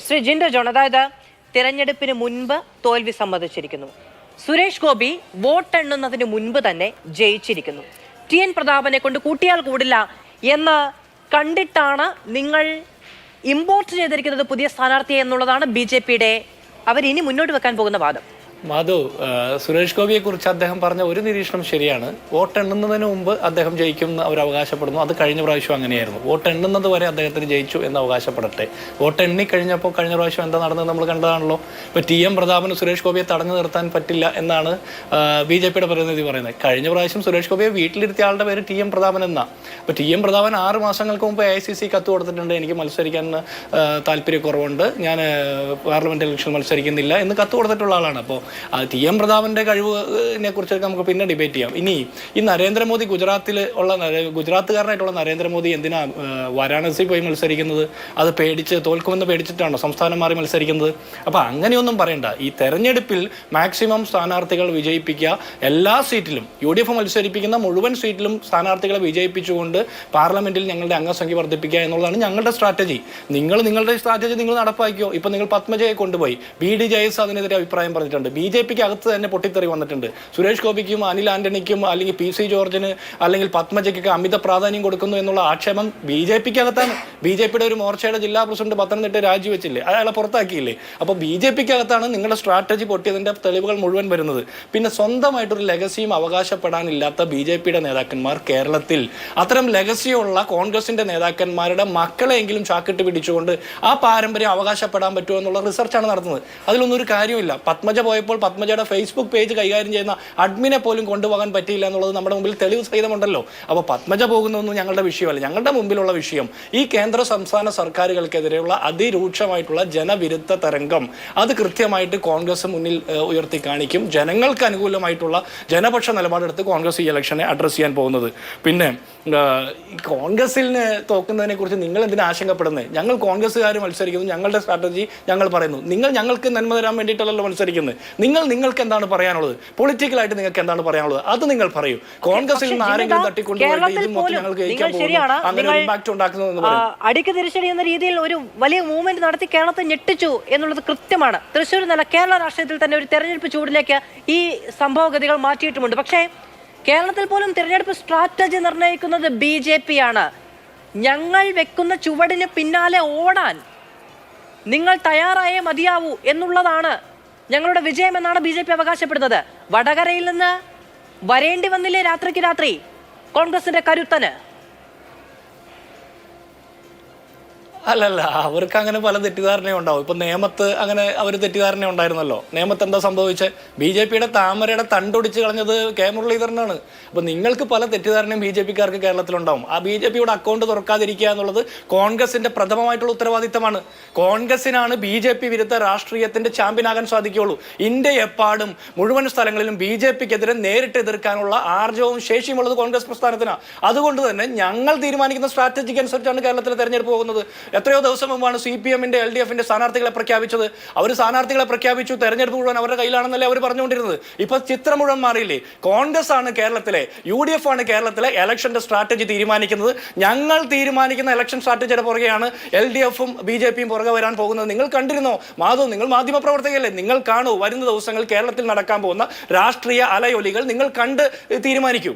Shri Jinto John, അതായത് തിരഞ്ഞെടുപ്പിന് മുൻപ് തോൽവി സമ്മതിച്ചിരിക്കുന്നു. സുരേഷ് ഗോപി വോട്ടെണ്ണുന്നതിന് മുൻപ് തന്നെ ജയിച്ചിരിക്കുന്നു. ടി.എൻ. പ്രതാപനെ കൊണ്ട് കൂട്ടിയാൽ കൂടില്ല എന്ന് കണ്ടിട്ടാണ് നിങ്ങൾ ഇമ്പോർട്ട് ചെയ്തിരിക്കുന്നത് പുതിയ സ്ഥാനാർത്ഥിയെ എന്നുള്ളതാണ് ബി.ജെ.പിയുടെ അവരിനി മുന്നോട്ട് വെക്കാൻ പോകുന്ന വാദം. മാധു, സുരേഷ് ഗോപിയെ കുറിച്ച് അദ്ദേഹം പറഞ്ഞ ഒരു നിരീക്ഷണം ശരിയാണ്. വോട്ട് എണ്ണുന്നതിന് മുമ്പ് അദ്ദേഹം ജയിക്കുമെന്ന് അവർ അവകാശപ്പെടുന്നു. അത് കഴിഞ്ഞ പ്രാവശ്യം അങ്ങനെയായിരുന്നു. വോട്ട് എണ്ണുന്നത് വരെ അദ്ദേഹത്തിന് ജയിച്ചു എന്ന് അവകാശപ്പെടട്ടെ. വോട്ട് എണ്ണിക്കഴിഞ്ഞപ്പോൾ കഴിഞ്ഞ പ്രാവശ്യം എന്താ നടന്നത് നമ്മൾ കണ്ടതാണല്ലോ. ഇപ്പോൾ ടി.എം. പ്രതാപന് സുരേഷ് ഗോപിയെ തടഞ്ഞു നിർത്താൻ പറ്റില്ല എന്നാണ് ബി.ജെ.പിയുടെ പ്രതിനിധി പറയുന്നത്. കഴിഞ്ഞ പ്രാവശ്യം സുരേഷ് ഗോപിയെ വീട്ടിലിരുത്തിയ ആളുടെ പേര് ടി.എം. പ്രതാപൻ എന്നാണ്. അപ്പോൾ ടി.എം. പ്രതാപൻ 6 മാസങ്ങൾക്ക് മുമ്പ് AICC കത്ത് കൊടുത്തിട്ടുണ്ട്, എനിക്ക് മത്സരിക്കാൻ താല്പര്യക്കുറവുണ്ട്, ഞാൻ പാർലമെന്റ് ഇലക്ഷൻ മത്സരിക്കുന്നില്ല എന്ന് കത്ത് കൊടുത്തിട്ടുള്ള ആളാണ്. അപ്പോൾ ടി.എം. പ്രതാപന്റെ കഴിവിനെ കുറിച്ചൊക്കെ നമുക്ക് പിന്നെ ഡിബേറ്റ് ചെയ്യാം. ഇനി ഈ നരേന്ദ്രമോദി ഗുജറാത്തുകാരനായിട്ടുള്ള നരേന്ദ്രമോദി എന്തിനാ വാരാണസി പോയി മത്സരിക്കുന്നത്? അത് തോൽക്കുമെന്ന് പേടിച്ചിട്ടാണോ സംസ്ഥാനം മാറി മത്സരിക്കുന്നത്? അപ്പോൾ അങ്ങനെയൊന്നും പറയണ്ട. ഈ തെരഞ്ഞെടുപ്പിൽ മാക്സിമം സ്ഥാനാർത്ഥികൾ വിജയിപ്പിക്കുക. എല്ലാ സീറ്റിലും UDF മത്സരിപ്പിക്കുന്ന മുഴുവൻ സീറ്റിലും സ്ഥാനാർത്ഥികളെ വിജയിപ്പിച്ചുകൊണ്ട് പാർലമെന്റിൽ ഞങ്ങളുടെ അംഗസംഖ്യ വർദ്ധിപ്പിക്കുക എന്നുള്ളതാണ് ഞങ്ങളുടെ സ്ട്രാറ്റജി. നിങ്ങളുടെ സ്ട്രാറ്റജി നിങ്ങൾ നടപ്പാക്കിയോ? ഇപ്പൊ നിങ്ങൾ പത്മജയെ കൊണ്ടുപോയി, BDJS അതിനെതിരെ അഭിപ്രായം പറഞ്ഞിട്ടുണ്ട്. BJPക്ക് അകത്ത് തന്നെ പൊട്ടിത്തെറി വന്നിട്ടുണ്ട്. സുരേഷ് ഗോപിക്കും അനിൽ ആന്റണിക്കും അല്ലെങ്കിൽ PC ജോർജിന് അല്ലെങ്കിൽ പത്മജയ്ക്കൊക്കെ അമിത പ്രാധാന്യം കൊടുക്കുന്നു എന്നുള്ള ആക്ഷേപം BJPക്ക് അകത്താണ്. BJPയുടെ ഒരു മോർച്ചയുടെ ജില്ലാ പ്രസിഡന്റ് പത്തനംതിട്ട രാജിവെച്ചില്ലേ, അയാളെ പുറത്താക്കിയില്ലേ? അപ്പോൾ BJPക്ക് അകത്താണ് നിങ്ങളുടെ സ്ട്രാറ്റജി പൊട്ടിയതിന്റെ തെളിവുകൾ മുഴുവൻ വരുന്നത്. പിന്നെ സ്വന്തമായിട്ടൊരു ലെഗസിയും അവകാശപ്പെടാനില്ലാത്ത BJPയുടെ നേതാക്കന്മാർ കേരളത്തിൽ അത്തരം ലെഗസിയുള്ള കോൺഗ്രസിന്റെ നേതാക്കന്മാരുടെ മക്കളെങ്കിലും ചാക്കിട്ട് പിടിച്ചുകൊണ്ട് ആ പാരമ്പര്യം അവകാശപ്പെടാൻ പറ്റുമോ എന്നുള്ള റിസർച്ചാണ് നടത്തുന്നത്. അതിലൊന്നും ഒരു കാര്യമില്ല. പത്മജ പോയപ്പോൾ പത്മജയുടെ ഫേസ്ബുക്ക് പേജ് കൈകാര്യം ചെയ്യുന്ന അഡ്മിനെ പോലും കൊണ്ടുപോകാൻ പറ്റിയില്ല എന്നുള്ളത് നമ്മുടെ മുമ്പിൽ തെളിവ് സഹിതമുണ്ടല്ലോ. അപ്പോൾ പത്മജ പോകുന്നതൊന്നും ഞങ്ങളുടെ വിഷയമല്ല. ഞങ്ങളുടെ മുമ്പിലുള്ള വിഷയം ഈ കേന്ദ്ര സംസ്ഥാന സർക്കാരുകൾക്കെതിരെയുള്ള അതിരൂക്ഷമായിട്ടുള്ള ജനവിരുദ്ധ തരംഗം അത് കൃത്യമായിട്ട് കോൺഗ്രസ് മുന്നിൽ ഉയർത്തി കാണിക്കും. ജനങ്ങൾക്ക് അനുകൂലമായിട്ടുള്ള ജനപക്ഷ നിലപാടെടുത്ത് കോൺഗ്രസ് ഈ ഇലക്ഷനെ അഡ്രസ് ചെയ്യാൻ പോകുന്നത്. പിന്നെ കോൺഗ്രസിന് തോക്കുന്നതിനെ കുറിച്ച് നിങ്ങൾ എന്തിനാ ആശങ്കപ്പെടുന്നത്? ഞങ്ങൾ കോൺഗ്രസ്സുകാർ മത്സരിക്കുന്നു, ഞങ്ങളുടെ സ്ട്രാറ്റജി ഞങ്ങൾ പറയുന്നു. നിങ്ങൾ ഞങ്ങൾക്ക് നന്മ തരാൻ വേണ്ടിയിട്ടല്ലല്ലോ മത്സരിക്കുന്നത്. നിങ്ങൾക്ക് എന്താണ് പറയാനുള്ളത്? പൊളിറ്റിക്കലായിട്ട് നിങ്ങൾക്ക് എന്താണ് പറയാനുള്ളത്? അത് നിങ്ങൾ പറയൂ. കോൺഗ്രസിൽ നിന്ന് ആരെങ്കിലും അടിക്ക് തിരിച്ചടി എന്ന രീതിയിൽ ഒരു വലിയ മൂവ്മെന്റ് നടത്തി കേരളത്തെ ഞെട്ടിച്ചു എന്നുള്ളത് കൃത്യമാണ്. തൃശ്ശൂർ എന്നല്ല, കേരള രാഷ്ട്രീയത്തിൽ തന്നെ ഒരു തെരഞ്ഞെടുപ്പ് ചൂടിലേക്ക് ഈ സംഭവഗതികൾ മാറ്റിയിട്ടുമുണ്ട്. പക്ഷേ കേരളത്തിൽ പോലും തിരഞ്ഞെടുപ്പ് സ്ട്രാറ്റജി നിർണ്ണയിക്കുന്നത് BJP ആണ്. ഞങ്ങൾ വെക്കുന്ന ചുവടിന് പിന്നാലെ ഓടാൻ നിങ്ങൾ തയ്യാറായേ മതിയാവൂ എന്നുള്ളതാണ് ഞങ്ങളുടെ വിജയമെന്നാണ് BJP അവകാശപ്പെടുന്നത്. വടകരയിൽ നിന്ന് വരേണ്ടി വന്നില്ലേ രാത്രിക്ക് രാത്രി കോൺഗ്രസിന്റെ കരുത്തന്? അല്ലല്ല, അവർക്ക് അങ്ങനെ പല തെറ്റിദ്ധാരണയും ഉണ്ടാവും. ഇപ്പൊ നേമത്ത് അങ്ങനെ അവർ തെറ്റിദ്ധാരണ ഉണ്ടായിരുന്നല്ലോ. നേമത്ത് എന്താ സംഭവിച്ചത്? BJPയുടെ താമരയുടെ തണ്ടൊടിച്ച് കളഞ്ഞത് K. മുരളീധരനാണ്. അപ്പൊ നിങ്ങൾക്ക് പല തെറ്റിദ്ധാരണയും BJPക്കാർക്ക് കേരളത്തിലുണ്ടാവും. ആ BJPയുടെ അക്കൗണ്ട് തുറക്കാതിരിക്കുക എന്നുള്ളത് കോൺഗ്രസിന്റെ പ്രഥമമായിട്ടുള്ള ഉത്തരവാദിത്തമാണ്. കോൺഗ്രസിനാണ് BJP വിരുദ്ധ രാഷ്ട്രീയത്തിന്റെ ചാമ്പ്യനാകാൻ സാധിക്കുകയുള്ളൂ. ഇന്ത്യ എപ്പാടും മുഴുവൻ സ്ഥലങ്ങളിലും BJPക്കെതിരെ നേരിട്ട് എതിർക്കാനുള്ള ആർജവും ശേഷിയുമുള്ളത് കോൺഗ്രസ് പ്രസ്ഥാനത്തിനാണ്. അതുകൊണ്ട് തന്നെ ഞങ്ങൾ തീരുമാനിക്കുന്ന സ്ട്രാറ്റജിക്ക് അനുസരിച്ചാണ് കേരളത്തിലെ തെരഞ്ഞെടുപ്പ് പോകുന്നത്. എത്രയോ ദിവസം മുമ്പാണ് CPMന്റെ LDFന്റെ സ്ഥാനാർത്ഥികളെ പ്രഖ്യാപിച്ചത്. അവർ സ്ഥാനാർത്ഥികളെ പ്രഖ്യാപിച്ചു, തെരഞ്ഞെടുപ്പ് മുഴുവൻ അവരുടെ കയ്യിലാണെന്നല്ലേ അവർ പറഞ്ഞുകൊണ്ടിരുന്നത്. ഇപ്പൊ ചിത്രം മുഴുവൻ മാറിയില്ലേ? കോൺഗ്രസ് ആണ് കേരളത്തിലെ, UDF ആണ് കേരളത്തിലെ ഇലക്ഷന്റെ സ്ട്രാറ്റജി തീരുമാനിക്കുന്നത്. ഞങ്ങൾ തീരുമാനിക്കുന്ന ഇലക്ഷൻ സ്ട്രാറ്റജിയുടെ പുറകെയാണ് LDFും BJPയും പുറകെ വരാൻ പോകുന്നത്. നിങ്ങൾ കണ്ടിരുന്നോ മാധവ്? നിങ്ങൾ മാധ്യമ പ്രവർത്തകയല്ലേ? നിങ്ങൾ കാണൂ, വരുന്ന ദിവസങ്ങൾ കേരളത്തിൽ നടക്കാൻ പോകുന്ന രാഷ്ട്രീയ അലയൊലികൾ നിങ്ങൾ കണ്ട് തീരുമാനിക്കൂ.